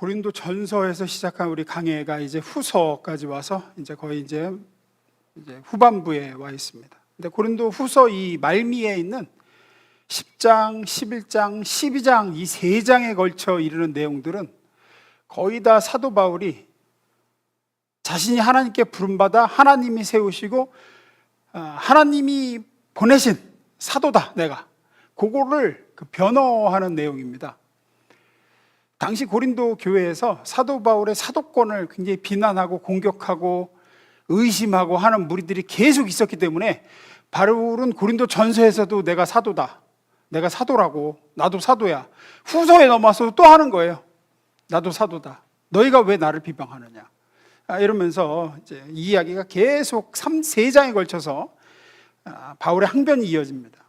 고린도 전서에서 시작한 우리 강해가 이제 후서까지 와서 이제 거의 이제 후반부에 와 있습니다. 근데 고린도 후서 이 말미에 있는 10장, 11장, 12장 이 세 장에 걸쳐 이르는 내용들은 거의 다 사도 바울이 자신이 하나님께 부름받아 하나님이 세우시고 하나님이 보내신 사도다 내가, 그거를 변호하는 내용입니다. 당시 고린도 교회에서 사도 바울의 사도권을 굉장히 비난하고 공격하고 의심하고 하는 무리들이 계속 있었기 때문에 바울은 고린도 전서에서도 내가 사도다, 내가 사도라고, 나도 사도야, 후서에 넘어서 또 하는 거예요. 나도 사도다, 너희가 왜 나를 비방하느냐, 이러면서 이제 이 이야기가 계속 3장에 걸쳐서 바울의 항변이 이어집니다.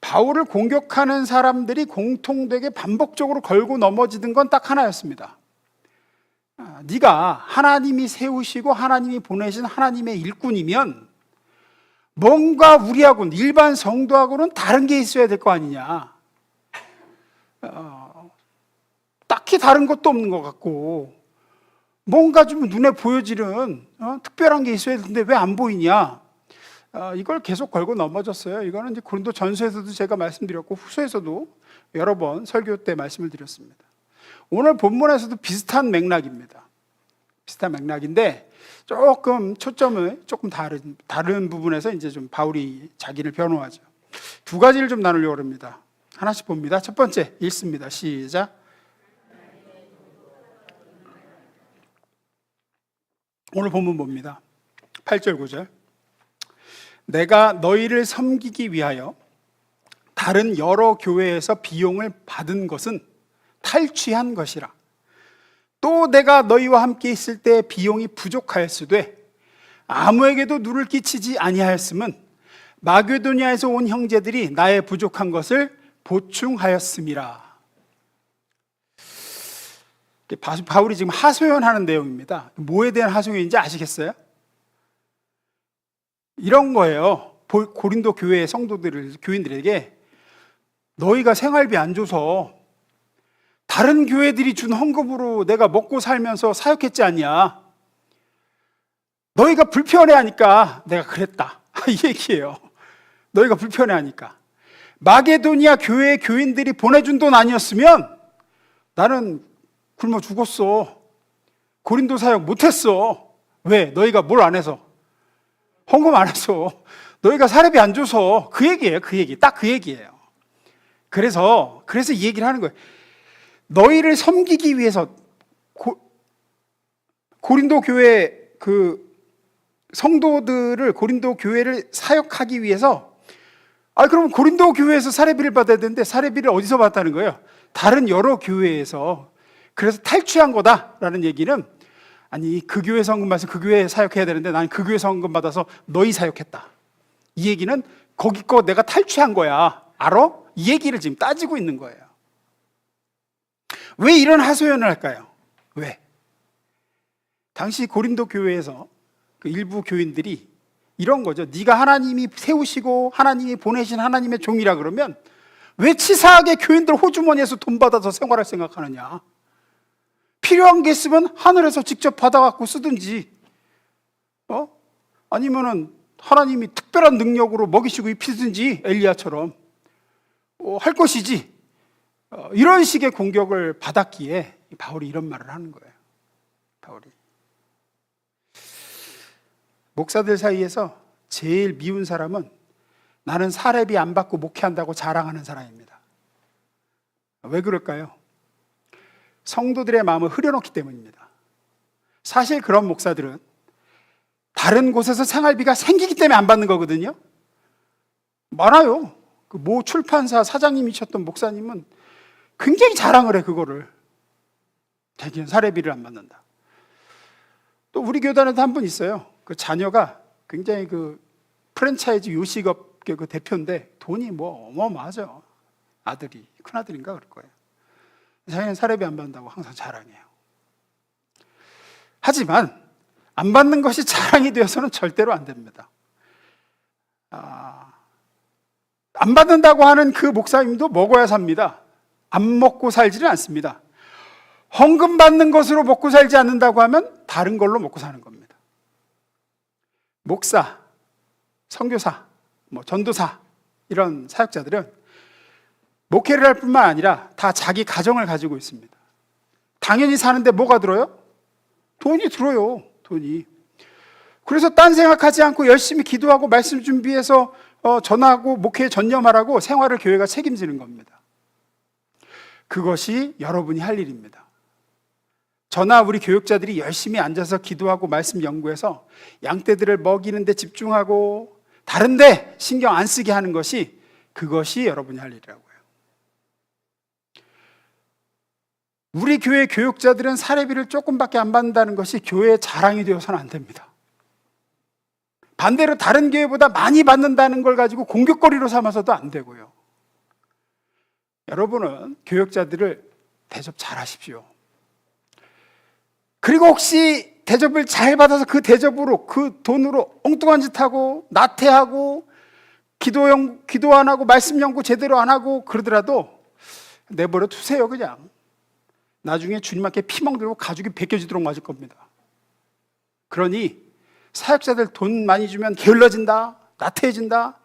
바울을 공격하는 사람들이 공통되게 반복적으로 걸고 넘어지는 건 딱 하나였습니다. 네가 하나님이 세우시고 하나님이 보내신 하나님의 일꾼이면 뭔가 우리하고는, 일반 성도하고는 다른 게 있어야 될 거 아니냐. 딱히 다른 것도 없는 것 같고 뭔가 좀 눈에 보여지는 특별한 게 있어야 되는데 왜 안 보이냐. 이걸 계속 걸고 넘어졌어요. 이거는 이제 고린도 전서에서도 제가 말씀드렸고 후서에서도 여러 번 설교 때 말씀을 드렸습니다. 오늘 본문에서도 비슷한 맥락입니다. 비슷한 맥락인데 조금 초점을 조금 다른 부분에서 이제 좀 바울이 자기를 변호하죠. 두 가지를 좀 나누려고 합니다. 하나씩 봅니다. 첫 번째 읽습니다. 시작. 오늘 본문 봅니다. 8절 9절. 내가 너희를 섬기기 위하여 다른 여러 교회에서 비용을 받은 것은 탈취한 것이라. 또 내가 너희와 함께 있을 때 비용이 부족하였으되 아무에게도 누를 끼치지 아니하였음은 마게도냐에서 온 형제들이 나의 부족한 것을 보충하였음이라. 바울이 지금 하소연하는 내용입니다. 뭐에 대한 하소연인지 아시겠어요? 이런 거예요. 고린도 교회의 교인들에게 너희가 생활비 안 줘서 다른 교회들이 준 헌금으로 내가 먹고 살면서 사역했지 않냐. 너희가 불편해하니까 내가 그랬다. 이 얘기예요. 너희가 불편해하니까. 마게도니아 교회의 교인들이 보내준 돈 아니었으면 나는 굶어 죽었어. 고린도 사역 못했어. 왜? 너희가 뭘 안 해서? 헌금 안 해서. 너희가 사례비 안 줘서. 그 얘기예요. 그 얘기. 딱 그 얘기예요. 그래서 이 얘기를 하는 거예요. 너희를 섬기기 위해서 고린도 교회 성도들을, 고린도 교회를 사역하기 위해서, 그럼 고린도 교회에서 사례비를 받아야 되는데 사례비를 어디서 받았다는 거예요? 다른 여러 교회에서. 그래서 탈취한 거다라는 얘기는, 아니 그 교회 성금 받아서 그 교회에 사역해야 되는데 나는 그 교회 성금 받아서 너희 사역했다. 이 얘기는 거기 거 내가 탈취한 거야. 알아? 이 얘기를 지금 따지고 있는 거예요. 왜 이런 하소연을 할까요? 왜? 당시 고린도 교회에서 그 일부 교인들이 이런 거죠. 네가 하나님이 세우시고 하나님이 보내신 하나님의 종이라 그러면 왜 치사하게 교인들 호주머니에서 돈 받아서 생활할 생각하느냐. 필요한 게 있으면 하늘에서 직접 받아갖고 쓰든지, 아니면은 하나님이 특별한 능력으로 먹이시고 입히든지 엘리야처럼 할 것이지. 이런 식의 공격을 받았기에 바울이 이런 말을 하는 거예요. 바울이 목사들 사이에서 제일 미운 사람은 나는 사례비 안 받고 목회한다고 자랑하는 사람입니다. 왜 그럴까요? 성도들의 마음을 흐려놓기 때문입니다. 사실 그런 목사들은 다른 곳에서 생활비가 생기기 때문에 안 받는 거거든요. 많아요. 그 모 출판사 사장님이셨던 목사님은 굉장히 자랑을 해. 그거를 자기는 사례비를 안 받는다. 또 우리 교단에도 한 분 있어요. 그 자녀가 굉장히 그 프랜차이즈 요식업계 그 대표인데 돈이 뭐 어마어마하죠. 아들이, 큰아들인가 그럴 거예요. 자기는 사례비 안 받는다고 항상 자랑해요. 하지만 안 받는 것이 자랑이 되어서는 절대로 안 됩니다. 안 받는다고 하는 그 목사님도 먹어야 삽니다. 안 먹고 살지는 않습니다. 헌금 받는 것으로 먹고 살지 않는다고 하면 다른 걸로 먹고 사는 겁니다. 목사, 선교사, 전도사 이런 사역자들은 목회를 할 뿐만 아니라 다 자기 가정을 가지고 있습니다. 당연히 사는데 뭐가 들어요? 돈이 들어요. 돈이. 그래서 딴 생각하지 않고 열심히 기도하고 말씀 준비해서 전하고 목회에 전념하라고 생활을 교회가 책임지는 겁니다. 그것이 여러분이 할 일입니다. 저나 우리 교육자들이 열심히 앉아서 기도하고 말씀 연구해서 양떼들을 먹이는 데 집중하고 다른 데 신경 안 쓰게 하는 것이, 그것이 여러분이 할 일이라고요. 우리 교회 교육자들은 사례비를 조금밖에 안 받는다는 것이 교회의 자랑이 되어서는 안 됩니다. 반대로 다른 교회보다 많이 받는다는 걸 가지고 공격거리로 삼아서도 안 되고요. 여러분은 교육자들을 대접 잘 하십시오. 그리고 혹시 대접을 잘 받아서 그 대접으로, 그 돈으로 엉뚱한 짓 하고 나태하고 기도 안 하고 말씀 연구 제대로 안 하고 그러더라도 내버려 두세요. 그냥 나중에 주님 앞에 피멍 들고 가죽이 벗겨지도록 맞을 겁니다. 그러니 사역자들 돈 많이 주면 게을러진다, 나태해진다,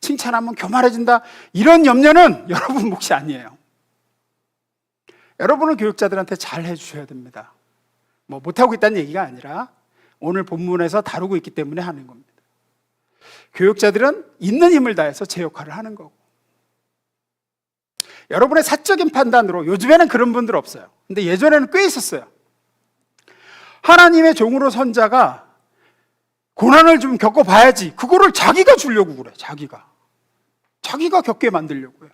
칭찬하면 교만해진다, 이런 염려는 여러분 몫이 아니에요. 여러분은 교육자들한테 잘 해주셔야 됩니다. 못하고 있다는 얘기가 아니라 오늘 본문에서 다루고 있기 때문에 하는 겁니다. 교육자들은 있는 힘을 다해서 제 역할을 하는 거고, 여러분의 사적인 판단으로, 요즘에는 그런 분들 없어요. 근데 예전에는 꽤 있었어요. 하나님의 종으로 선자가 고난을 좀 겪어봐야지, 그거를 자기가 주려고 그래. 자기가 겪게 만들려고요.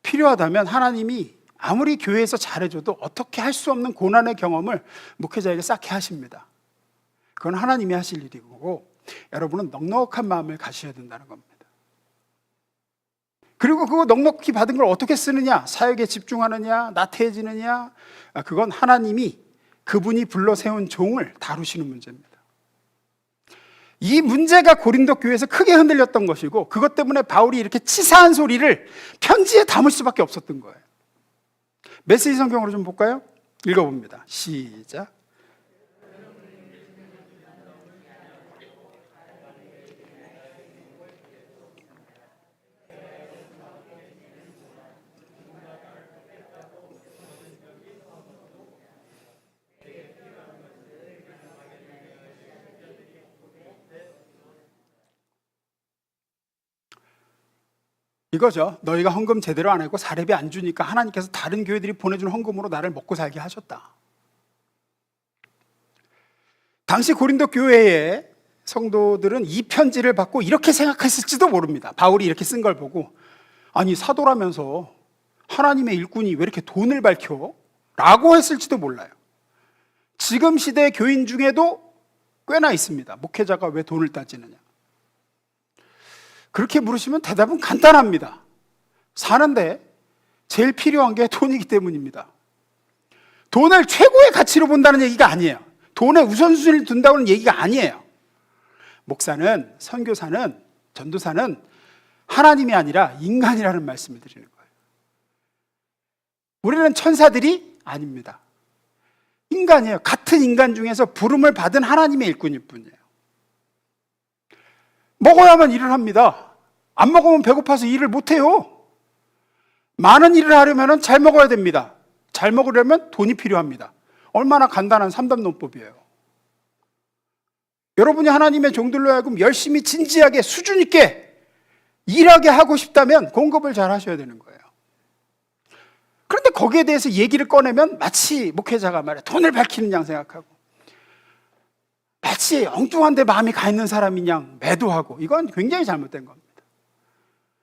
필요하다면 하나님이 아무리 교회에서 잘해줘도 어떻게 할 수 없는 고난의 경험을 목회자에게 쌓게 하십니다. 그건 하나님이 하실 일이고, 여러분은 넉넉한 마음을 가셔야 된다는 겁니다. 그리고 그거 넉넉히 받은 걸 어떻게 쓰느냐, 사역에 집중하느냐, 나태해지느냐, 그건 하나님이 그분이 불러 세운 종을 다루시는 문제입니다. 이 문제가 고린도 교회에서 크게 흔들렸던 것이고, 그것 때문에 바울이 이렇게 치사한 소리를 편지에 담을 수밖에 없었던 거예요. 메시지 성경으로 좀 볼까요? 읽어봅니다. 시작. 이거죠. 너희가 헌금 제대로 안 하고 사례비 안 주니까 하나님께서 다른 교회들이 보내준 헌금으로 나를 먹고 살게 하셨다. 당시 고린도 교회의 성도들은 이 편지를 받고 이렇게 생각했을지도 모릅니다. 바울이 이렇게 쓴 걸 보고, 아니 사도라면서 하나님의 일꾼이 왜 이렇게 돈을 밝혀? 라고 했을지도 몰라요. 지금 시대 교인 중에도 꽤나 있습니다. 목회자가 왜 돈을 따지느냐. 그렇게 물으시면 대답은 간단합니다. 사는데 제일 필요한 게 돈이기 때문입니다. 돈을 최고의 가치로 본다는 얘기가 아니에요. 돈에 우선순위를 둔다는 얘기가 아니에요. 목사는, 선교사는, 전도사는 하나님이 아니라 인간이라는 말씀을 드리는 거예요. 우리는 천사들이 아닙니다. 인간이에요. 같은 인간 중에서 부름을 받은 하나님의 일꾼일 뿐이에요. 먹어야만 일을 합니다. 안 먹으면 배고파서 일을 못해요. 많은 일을 하려면 잘 먹어야 됩니다. 잘 먹으려면 돈이 필요합니다. 얼마나 간단한 3담 논법이에요. 여러분이 하나님의 종들로 하여금 열심히 진지하게 수준 있게 일하게 하고 싶다면 공급을 잘 하셔야 되는 거예요. 그런데 거기에 대해서 얘기를 꺼내면 마치 목회자가 말해 돈을 밝히는 양 생각하고, 마치 엉뚱한 데 마음이 가 있는 사람인 양 매도하고, 이건 굉장히 잘못된 겁니다.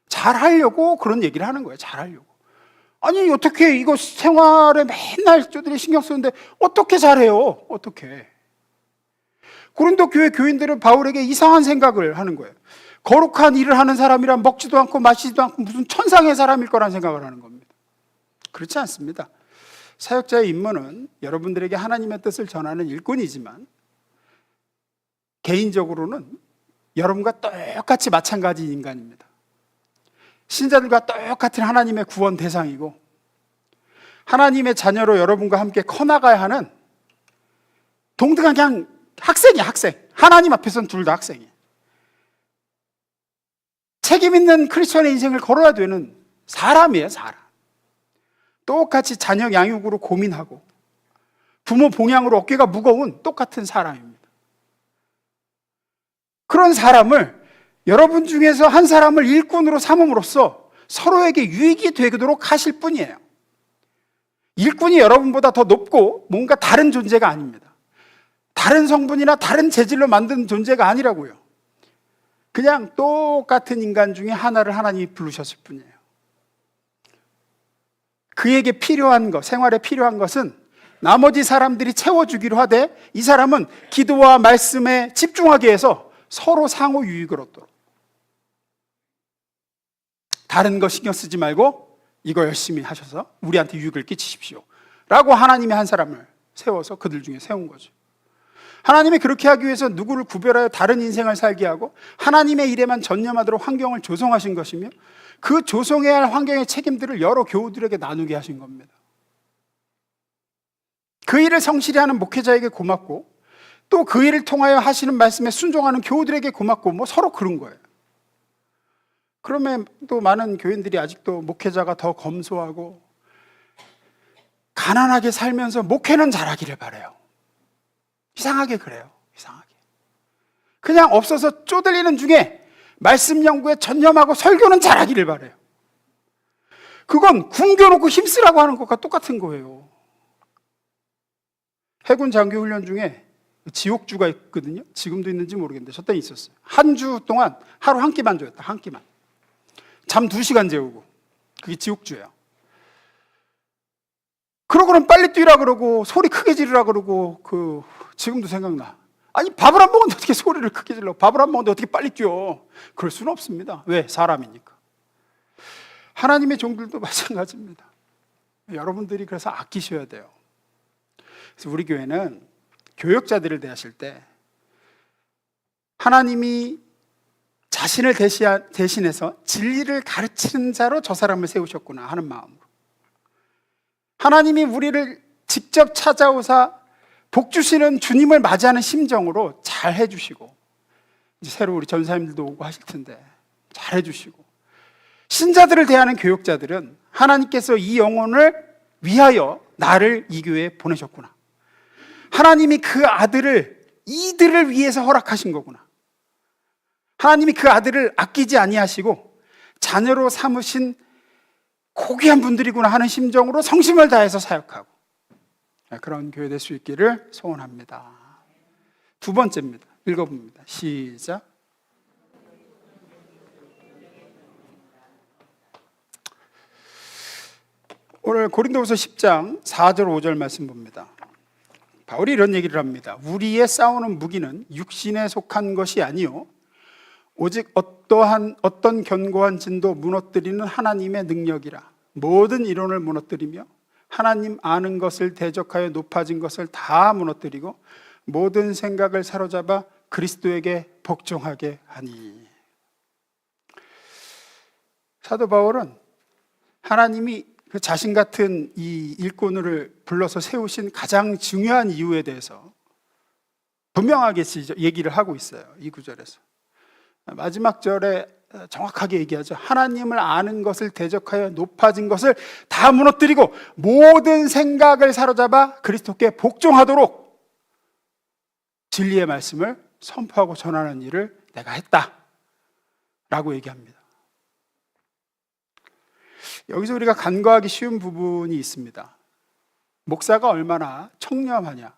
잘하려고 그런 얘기를 하는 거예요. 잘하려고. 아니 어떻게 이거 생활에 맨날 저들이 신경 쓰는데 어떻게 잘해요? 어떻게. 고린도 교회 교인들은 바울에게 이상한 생각을 하는 거예요. 거룩한 일을 하는 사람이란 먹지도 않고 마시지도 않고 무슨 천상의 사람일 거란 생각을 하는 겁니다. 그렇지 않습니다. 사역자의 임무는 여러분들에게 하나님의 뜻을 전하는 일꾼이지만, 개인적으로는 여러분과 똑같이 마찬가지 인간입니다. 신자들과 똑같은 하나님의 구원 대상이고, 하나님의 자녀로 여러분과 함께 커나가야 하는 동등한 그냥 학생이야, 학생. 하나님 앞에서는 둘 다 학생이에요. 책임 있는 크리스천의 인생을 걸어야 되는 사람이에요, 사람. 똑같이 자녀 양육으로 고민하고 부모 봉양으로 어깨가 무거운 똑같은 사람입니다. 그런 사람을 여러분 중에서 한 사람을 일꾼으로 삼음으로써 서로에게 유익이 되도록 하실 뿐이에요. 일꾼이 여러분보다 더 높고 뭔가 다른 존재가 아닙니다. 다른 성분이나 다른 재질로 만든 존재가 아니라고요. 그냥 똑같은 인간 중에 하나를 하나님이 부르셨을 뿐이에요. 그에게 필요한 것, 생활에 필요한 것은 나머지 사람들이 채워주기로 하되 이 사람은 기도와 말씀에 집중하게 해서 서로 상호 유익을 얻도록. 다른 거 신경 쓰지 말고 이거 열심히 하셔서 우리한테 유익을 끼치십시오 라고 하나님이 한 사람을 세워서 그들 중에 세운 거죠. 하나님이 그렇게 하기 위해서 누구를 구별하여 다른 인생을 살게 하고 하나님의 일에만 전념하도록 환경을 조성하신 것이며 그 조성해야 할 환경의 책임들을 여러 교우들에게 나누게 하신 겁니다. 그 일을 성실히 하는 목회자에게 고맙고 또 그 일을 통하여 하시는 말씀에 순종하는 교우들에게 고맙고 뭐 서로 그런 거예요. 그러면 또 많은 교인들이 아직도 목회자가 더 검소하고 가난하게 살면서 목회는 잘하기를 바라요. 이상하게 그래요. 이상하게. 그냥 없어서 쪼들리는 중에 말씀 연구에 전념하고 설교는 잘하기를 바라요. 그건 굶겨놓고 힘쓰라고 하는 것과 똑같은 거예요. 해군 장교 훈련 중에 지옥주가 있거든요. 지금도 있는지 모르겠는데 저 때 있었어요. 한 주 동안 하루 한 끼만 줬다. 한 끼만. 잠 2시간 재우고. 그게 지옥주예요. 그러고는 빨리 뛰라 그러고 소리 크게 지르라 그러고 지금도 생각나. 아니 밥을 안 먹었는데 어떻게 소리를 크게 질러? 밥을 안 먹었는데 어떻게 빨리 뛰어? 그럴 수는 없습니다. 왜? 사람이니까. 하나님의 종들도 마찬가지입니다. 여러분들이 그래서 아끼셔야 돼요. 그래서 우리 교회는 교역자들을 대하실 때 하나님이 자신을 대신해서 진리를 가르치는 자로 저 사람을 세우셨구나 하는 마음으로 하나님이 우리를 직접 찾아오사 복 주시는 주님을 맞이하는 심정으로 잘 해주시고 이제 새로 우리 전사님들도 오고 하실 텐데 잘 해주시고 신자들을 대하는 교역자들은 하나님께서 이 영혼을 위하여 나를 이 교회에 보내셨구나. 하나님이 그 아들을 이들을 위해서 허락하신 거구나. 하나님이 그 아들을 아끼지 아니하시고 자녀로 삼으신 고귀한 분들이구나 하는 심정으로 성심을 다해서 사역하고 그런 교회 될 수 있기를 소원합니다. 두 번째입니다. 읽어봅니다. 시작. 오늘 고린도후서 10장 4절 5절 말씀 봅니다. 바울이 이런 얘기를 합니다. 우리의 싸우는 무기는 육신에 속한 것이 아니요 오직 어떤 견고한 진도 무너뜨리는 하나님의 능력이라. 모든 이론을 무너뜨리며 하나님 아는 것을 대적하여 높아진 것을 다 무너뜨리고 모든 생각을 사로잡아 그리스도에게 복종하게 하니. 사도 바울은 하나님이 그 자신 같은 이 일꾼을 불러서 세우신 가장 중요한 이유에 대해서 분명하게 얘기를 하고 있어요. 이 구절에서. 마지막 절에 정확하게 얘기하죠. 하나님을 아는 것을 대적하여 높아진 것을 다 무너뜨리고 모든 생각을 사로잡아 그리스도께 복종하도록 진리의 말씀을 선포하고 전하는 일을 내가 했다 라고 얘기합니다. 여기서 우리가 간과하기 쉬운 부분이 있습니다. 목사가 얼마나 청렴하냐,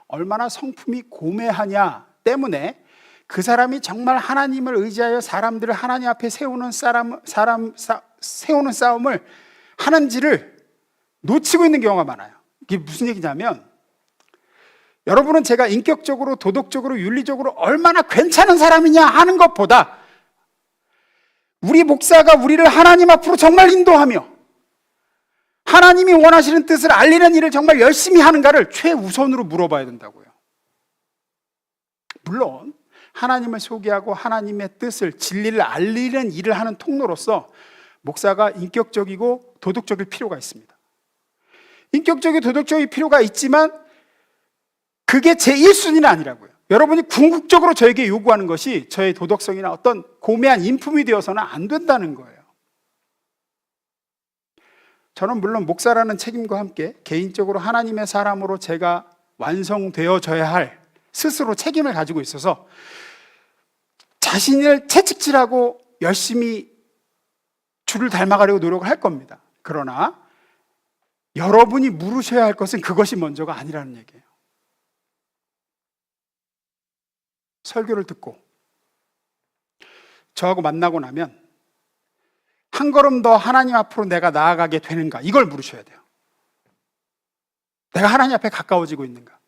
얼마나 성품이 고매하냐 때문에 그 사람이 정말 하나님을 의지하여 사람들을 하나님 앞에 세우는 싸움을 하는지를 놓치고 있는 경우가 많아요. 이게 무슨 얘기냐면 여러분은 제가 인격적으로 도덕적으로 윤리적으로 얼마나 괜찮은 사람이냐 하는 것보다 우리 목사가 우리를 하나님 앞으로 정말 인도하며 하나님이 원하시는 뜻을 알리는 일을 정말 열심히 하는가를 최우선으로 물어봐야 된다고요. 물론 하나님을 소개하고 하나님의 뜻을 진리를 알리는 일을 하는 통로로서 목사가 인격적이고 도덕적일 필요가 있습니다. 인격적인 도덕적인 필요가 있지만 그게 제 1순위는 아니라고요. 여러분이 궁극적으로 저에게 요구하는 것이 저의 도덕성이나 어떤 고매한 인품이 되어서는 안 된다는 거예요. 저는 물론 목사라는 책임과 함께 개인적으로 하나님의 사람으로 제가 완성되어져야 할 스스로 책임을 가지고 있어서 자신을 채찍질하고 열심히 주를 닮아가려고 노력을 할 겁니다. 그러나 여러분이 물으셔야 할 것은 그것이 먼저가 아니라는 얘기예요. 설교를 듣고 저하고 만나고 나면 한 걸음 더 하나님 앞으로 내가 나아가게 되는가, 이걸 물으셔야 돼요. 내가 하나님 앞에 가까워지고 있는가,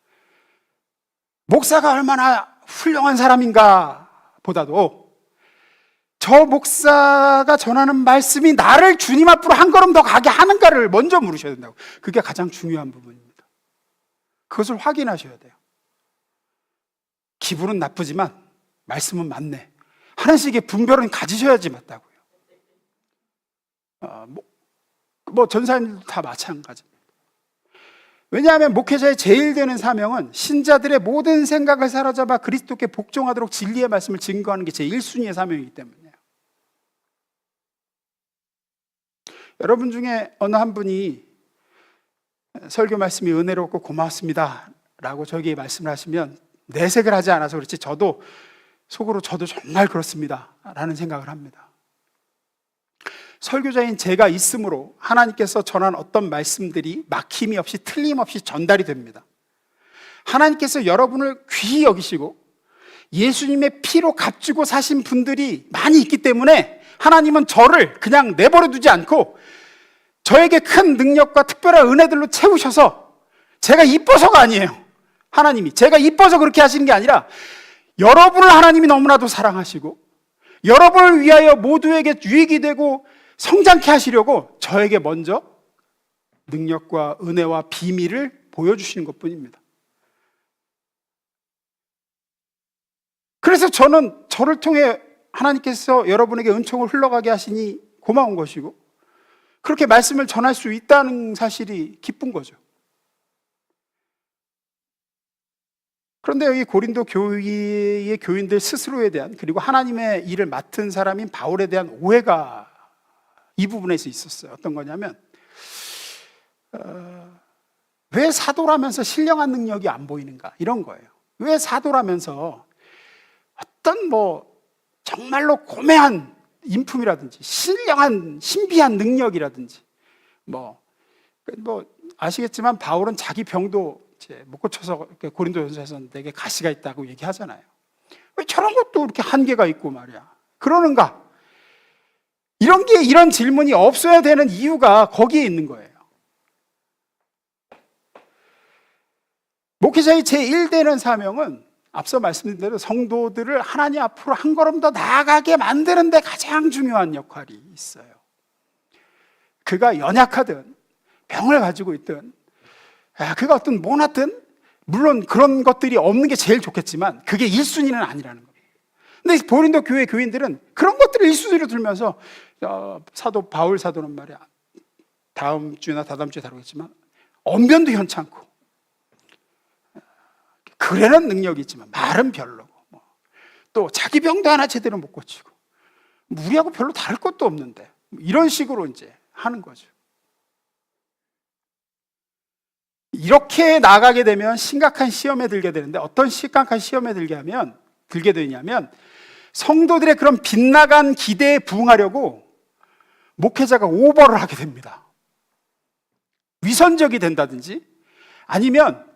목사가 얼마나 훌륭한 사람인가 보다도 저 목사가 전하는 말씀이 나를 주님 앞으로 한 걸음 더 가게 하는가를 먼저 물으셔야 된다고. 그게 가장 중요한 부분입니다. 그것을 확인하셔야 돼요. 기분은 나쁘지만 말씀은 맞네 하는 식의 분별은 가지셔야지 맞다고요. 전사님들도 다 마찬가지입니다. 왜냐하면 목회자의 제일 되는 사명은 신자들의 모든 생각을 사로잡아 그리스도께 복종하도록 진리의 말씀을 증거하는 게 제 1순위의 사명이기 때문이에요. 여러분 중에 어느 한 분이 설교 말씀이 은혜롭고 고맙습니다 라고 저에게 말씀을 하시면 내색을 하지 않아서 그렇지 저도 속으로 저도 정말 그렇습니다 라는 생각을 합니다. 설교자인 제가 있으므로 하나님께서 전한 어떤 말씀들이 막힘이 없이 틀림없이 전달이 됩니다. 하나님께서 여러분을 귀히 여기시고 예수님의 피로 값주고 사신 분들이 많이 있기 때문에 하나님은 저를 그냥 내버려 두지 않고 저에게 큰 능력과 특별한 은혜들로 채우셔서, 제가 이뻐서가 아니에요. 하나님이 제가 이뻐서 그렇게 하시는 게 아니라 여러분을 하나님이 너무나도 사랑하시고 여러분을 위하여 모두에게 유익이 되고 성장케 하시려고 저에게 먼저 능력과 은혜와 비밀을 보여주시는 것뿐입니다. 그래서 저는 저를 통해 하나님께서 여러분에게 은총을 흘러가게 하시니 고마운 것이고, 그렇게 말씀을 전할 수 있다는 사실이 기쁜 거죠. 그런데 여기 고린도 교회의 교인들 스스로에 대한, 그리고 하나님의 일을 맡은 사람인 바울에 대한 오해가 이 부분에서 있었어요. 어떤 거냐면 왜 사도라면서 신령한 능력이 안 보이는가, 이런 거예요. 왜 사도라면서 어떤 정말로 고매한 인품이라든지 신령한 신비한 능력이라든지 아시겠지만 바울은 자기 병도 못 고쳐서 고린도전서에서 내게 가시가 있다고 얘기하잖아요. 왜 저런 것도 이렇게 한계가 있고 말이야 그러는가? 이런 질문이 없어야 되는 이유가 거기에 있는 거예요. 목회자의 제1되는 사명은 앞서 말씀드린 대로 성도들을 하나님 앞으로 한 걸음 더 나아가게 만드는 데 가장 중요한 역할이 있어요. 그가 연약하든 병을 가지고 있든 그가 어떤 모나든, 물론 그런 것들이 없는 게 제일 좋겠지만 그게 1순위는 아니라는 겁니다. 근데 고린도 교회 교인들은 그런 것들을 1순위로 들면서 사도 바울 사도는 말이야, 다음 주나 다다음 주에 다루겠지만 언변도 현찮고 글에는 능력이 있지만 말은 별로고, 또 자기 병도 하나 제대로 못 고치고 우리하고 별로 다를 것도 없는데 이런 식으로 이제 하는 거죠. 이렇게 나가게 되면 심각한 시험에 들게 되는데, 어떤 심각한 시험에 들게 되냐면 성도들의 그런 빗나간 기대에 부응하려고 목회자가 오버를 하게 됩니다. 위선적이 된다든지, 아니면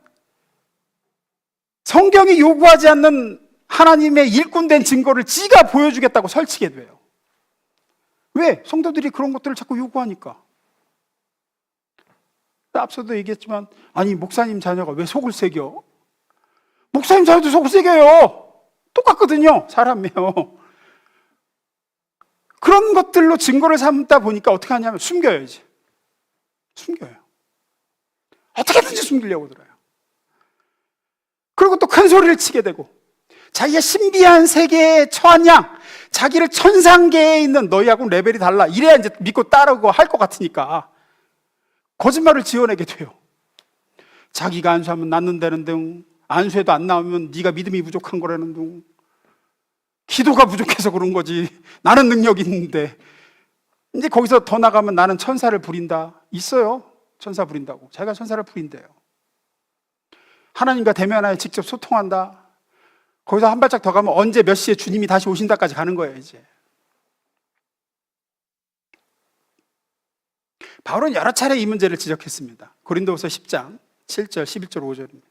성경이 요구하지 않는 하나님의 일꾼된 증거를 지가 보여주겠다고 설치게 돼요. 왜? 성도들이 그런 것들을 자꾸 요구하니까. 앞서도 얘기했지만, 아니 목사님 자녀가 왜 속을 새겨? 목사님 자녀도 속을 새겨요. 똑같거든요, 사람이요. 그런 것들로 증거를 삼다 보니까 어떻게 하냐면 숨겨야지. 숨겨요. 어떻게든지 숨기려고 들어요. 그리고 또 큰 소리를 치게 되고, 자기가 신비한 세계에 처한 양, 자기를 천상계에 있는 너희하고는 레벨이 달라, 이래야 이제 믿고 따르고 할 것 같으니까 거짓말을 지어내게 돼요. 자기가 안수하면 낫는다는 등, 안수해도 안 나오면 네가 믿음이 부족한 거라는 등, 기도가 부족해서 그런 거지 나는 능력이 있는데. 이제 거기서 더 나가면 나는 천사를 부린다. 있어요, 천사 부린다고. 자기가 천사를 부린대요. 하나님과 대면하여 직접 소통한다. 거기서 한 발짝 더 가면 언제 몇 시에 주님이 다시 오신다까지 가는 거예요. 이제 바울은 여러 차례 이 문제를 지적했습니다. 고린도후서 10장 7절, 11절, 5절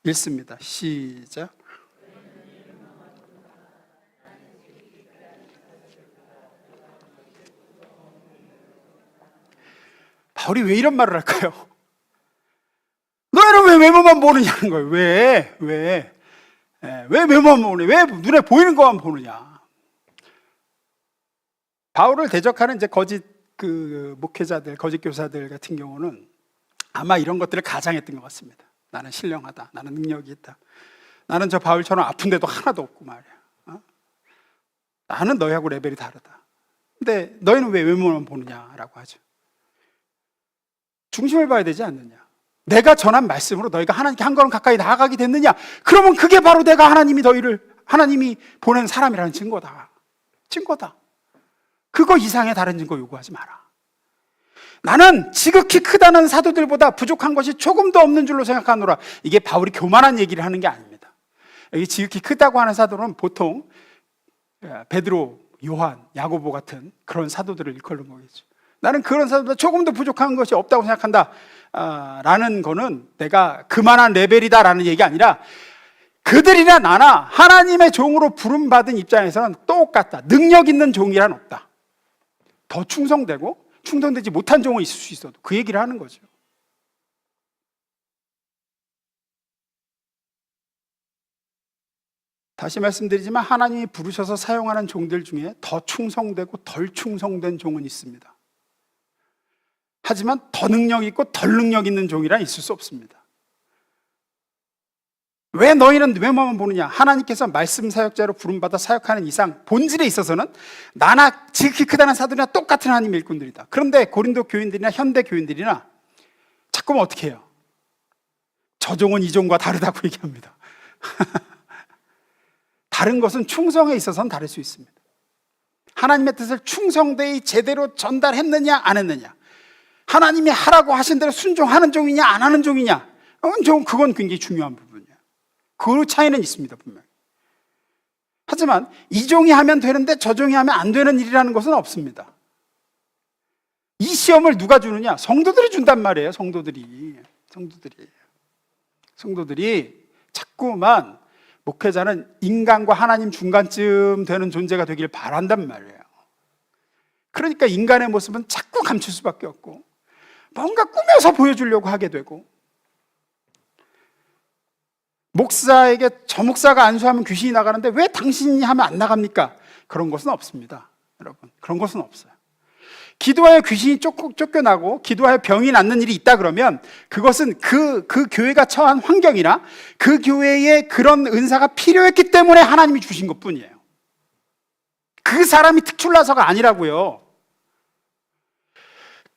읽습니다. 시작. 바울이 왜 이런 말을 할까요? 너희는 왜 외모만 보느냐는 거예요. 왜 외모만 보느냐? 왜 눈에 보이는 것만 보느냐? 바울을 대적하는 이제 거짓 목회자들, 거짓 교사들 같은 경우는 아마 이런 것들을 가장했던 것 같습니다. 나는 신령하다, 나는 능력이 있다, 나는 저 바울처럼 아픈데도 하나도 없고 말이야. 나는 너희하고 레벨이 다르다. 근데 너희는 왜 외모만 보느냐라고 하죠. 중심을 봐야 되지 않느냐? 내가 전한 말씀으로 너희가 하나님께 한 걸음 가까이 나아가게 됐느냐? 그러면 그게 바로 내가 하나님이 보낸 사람이라는 증거다. 그거 이상의 다른 증거 요구하지 마라. 나는 지극히 크다는 사도들보다 부족한 것이 조금도 없는 줄로 생각하노라. 이게 바울이 교만한 얘기를 하는 게 아닙니다. 여기 지극히 크다고 하는 사도는 보통 베드로, 요한, 야고보 같은 그런 사도들을 일컬는 거겠죠. 나는 그런 사람보다 조금도 부족한 것이 없다고 생각한다 라는 거는 내가 그만한 레벨이다 라는 얘기 아니라, 그들이나 나나 하나님의 종으로 부름받은 입장에서는 똑같다. 능력 있는 종이란 없다. 더 충성되고 충성되지 못한 종은 있을 수 있어도 그 얘기를 하는 거죠. 다시 말씀드리지만 하나님이 부르셔서 사용하는 종들 중에 더 충성되고 덜 충성된 종은 있습니다. 하지만 더 능력 있고 덜 능력 있는 종이란 있을 수 없습니다. 왜 너희는 외모만 보느냐? 하나님께서 말씀 사역자로 부름받아 사역하는 이상 본질에 있어서는 나나 지극히 크다는 사도나 똑같은 하나님의 일꾼들이다. 그런데 고린도 교인들이나 현대 교인들이나 자꾸만 어떻게 해요? 저 종은 이 종과 다르다고 얘기합니다. 다른 것은 충성에 있어서는 다를 수 있습니다. 하나님의 뜻을 충성되이 제대로 전달했느냐 안 했느냐, 하나님이 하라고 하신 대로 순종하는 종이냐 안 하는 종이냐, 그건 굉장히 중요한 부분이에요. 그 차이는 있습니다, 분명히. 하지만 이 종이 하면 되는데 저 종이 하면 안 되는 일이라는 것은 없습니다. 이 시험을 누가 주느냐? 성도들이 준단 말이에요. 성도들이 자꾸만 목회자는 인간과 하나님 중간쯤 되는 존재가 되길 바란단 말이에요. 그러니까 인간의 모습은 자꾸 감출 수밖에 없고 뭔가 꾸며서 보여주려고 하게 되고, 목사에게 저 목사가 안수하면 귀신이 나가는데 왜 당신이 하면 안 나갑니까? 그런 것은 없습니다, 여러분. 그런 것은 없어요. 기도하여 귀신이 쫓겨나고 기도하여 병이 낫는 일이 있다 그러면 그것은 그 교회가 처한 환경이나 그 교회에 그런 은사가 필요했기 때문에 하나님이 주신 것뿐이에요. 그 사람이 특출나서가 아니라고요.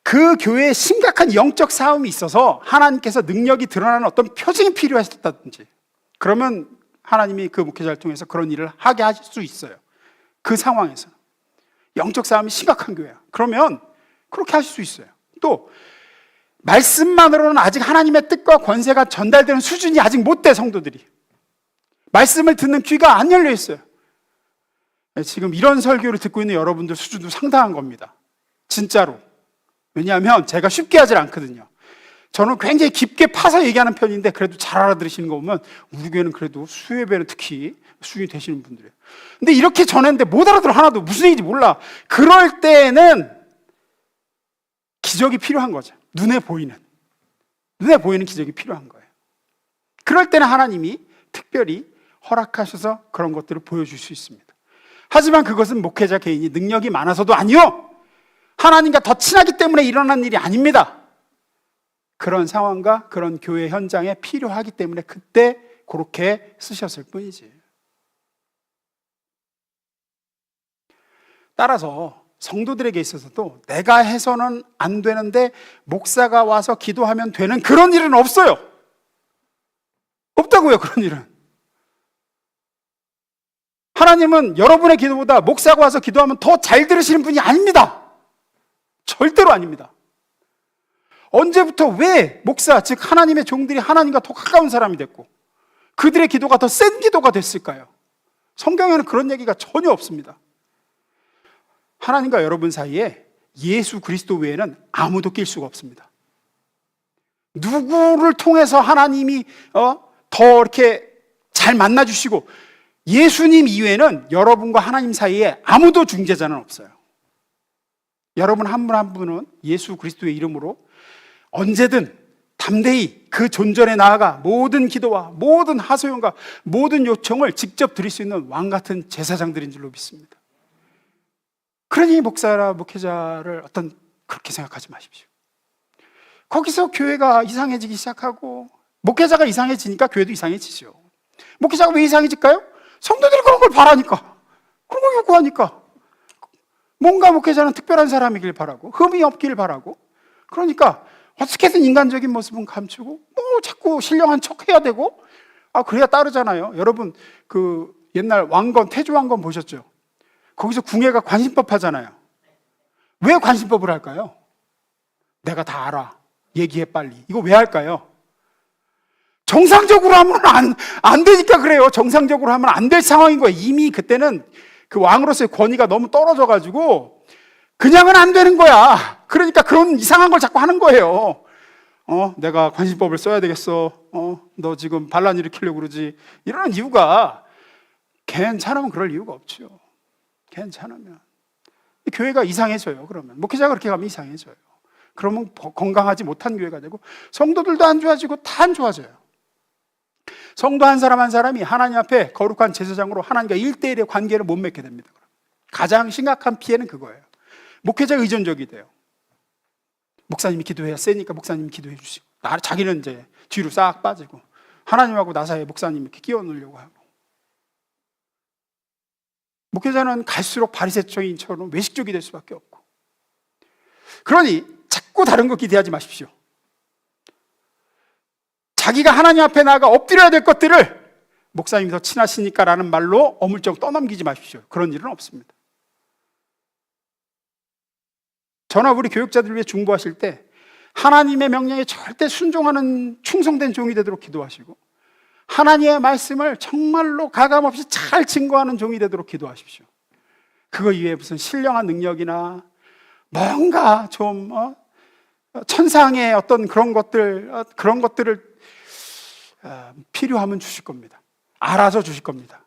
그 교회에 심각한 영적 싸움이 있어서 하나님께서 능력이 드러나는 어떤 표징이 필요하셨다든지, 그러면 하나님이 그 목회자를 통해서 그런 일을 하게 하실 수 있어요. 그 상황에서 영적 싸움이 심각한 교회야. 그러면 그렇게 하실 수 있어요. 또 말씀만으로는 아직 하나님의 뜻과 권세가 전달되는 수준이 아직 못 돼. 성도들이 말씀을 듣는 귀가 안 열려 있어요. 지금 이런 설교를 듣고 있는 여러분들 수준도 상당한 겁니다, 진짜로. 왜냐하면 제가 쉽게 하질 않거든요. 저는 굉장히 깊게 파서 얘기하는 편인데 그래도 잘 알아들으시는 거 보면 우리 교회는 그래도 수예배는 특히 수준이 되시는 분들이에요. 근데 이렇게 전했는데 못 알아들어. 하나도 무슨 얘기인지 몰라. 그럴 때는 기적이 필요한 거죠. 눈에 보이는 기적이 필요한 거예요. 그럴 때는 하나님이 특별히 허락하셔서 그런 것들을 보여줄 수 있습니다. 하지만 그것은 목회자 개인이 능력이 많아서도 아니요, 하나님과 더 친하기 때문에 일어난 일이 아닙니다. 그런 상황과 그런 교회 현장에 필요하기 때문에 그때 그렇게 쓰셨을 뿐이지. 따라서 성도들에게 있어서도 내가 해서는 안 되는데 목사가 와서 기도하면 되는 그런 일은 없어요. 없다고요, 그런 일은. 하나님은 여러분의 기도보다 목사가 와서 기도하면 더 잘 들으시는 분이 아닙니다. 절대로 아닙니다. 언제부터 왜 목사, 즉 하나님의 종들이 하나님과 더 가까운 사람이 됐고 그들의 기도가 더 센 기도가 됐을까요? 성경에는 그런 얘기가 전혀 없습니다. 하나님과 여러분 사이에 예수 그리스도 외에는 아무도 낄 수가 없습니다. 누구를 통해서 하나님이 더 이렇게 잘 만나주시고 예수님 이외에는 여러분과 하나님 사이에 아무도 중재자는 없어요. 여러분 한 분 한 분은 예수 그리스도의 이름으로 언제든 담대히 그 존전에 나아가 모든 기도와 모든 하소연과 모든 요청을 직접 드릴 수 있는 왕같은 제사장들인 줄로 믿습니다. 그러니 목사라 목회자를 그렇게 생각하지 마십시오. 거기서 교회가 이상해지기 시작하고 목회자가 이상해지니까 교회도 이상해지죠. 목회자가 왜 이상해질까요? 성도들이 그런 걸 바라니까, 그런 걸 요구하니까. 뭔가 목회자는 특별한 사람이길 바라고 흠이 없길 바라고, 그러니까 어떻게든 인간적인 모습은 감추고 자꾸 신령한 척 해야 되고, 그래야 따르잖아요. 여러분 그 옛날 왕건, 태조 왕건 보셨죠? 거기서 궁예가 관심법 하잖아요. 왜 관심법을 할까요? 내가 다 알아, 얘기해 빨리. 이거 왜 할까요? 정상적으로 하면 안 되니까 그래요. 정상적으로 하면 안 될 상황인 거예요. 이미 그때는 그 왕으로서의 권위가 너무 떨어져가지고 그냥은 안 되는 거야. 그러니까 그런 이상한 걸 자꾸 하는 거예요. 내가 관심법을 써야 되겠어. 너 지금 반란 일으키려고 그러지. 이러는 이유가, 괜찮으면 그럴 이유가 없죠. 괜찮으면. 교회가 이상해져요. 그러면 목회자가 그렇게 가면 이상해져요. 그러면 건강하지 못한 교회가 되고 성도들도 안 좋아지고 다 안 좋아져요. 성도 한 사람 한 사람이 하나님 앞에 거룩한 제사장으로 하나님과 1대1의 관계를 못 맺게 됩니다. 가장 심각한 피해는 그거예요. 목회자가 의존적이 돼요. 목사님이 기도해야 세니까 목사님이 기도해 주시고, 자기는 이제 뒤로 싹 빠지고 하나님하고 나 사이에 목사님 이렇게 끼워 넣으려고 하고. 목회자는 갈수록 바리새인처럼 외식족이 될 수밖에 없고. 그러니 자꾸 다른 거 기대하지 마십시오. 자기가 하나님 앞에 나아가 엎드려야 될 것들을 목사님이 더 친하시니까 라는 말로 어물쩍 떠넘기지 마십시오. 그런 일은 없습니다. 저나 우리 교육자들 위해 중보하실 때 하나님의 명령에 절대 순종하는 충성된 종이 되도록 기도하시고, 하나님의 말씀을 정말로 가감없이 잘 증거하는 종이 되도록 기도하십시오. 그거 이외에 무슨 신령한 능력이나 뭔가 좀 천상의 어떤 그런 것들을 필요하면 주실 겁니다. 알아서 주실 겁니다.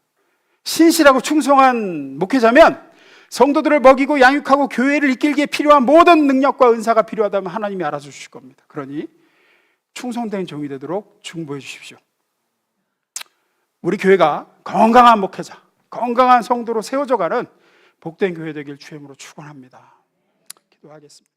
신실하고 충성한 목회자면 성도들을 먹이고 양육하고 교회를 이끌기에 필요한 모든 능력과 은사가 필요하다면 하나님이 알아서 주실 겁니다. 그러니 충성된 종이 되도록 중보해 주십시오. 우리 교회가 건강한 목회자, 건강한 성도로 세워져가는 복된 교회 되길 주임으로 축원합니다. 기도하겠습니다.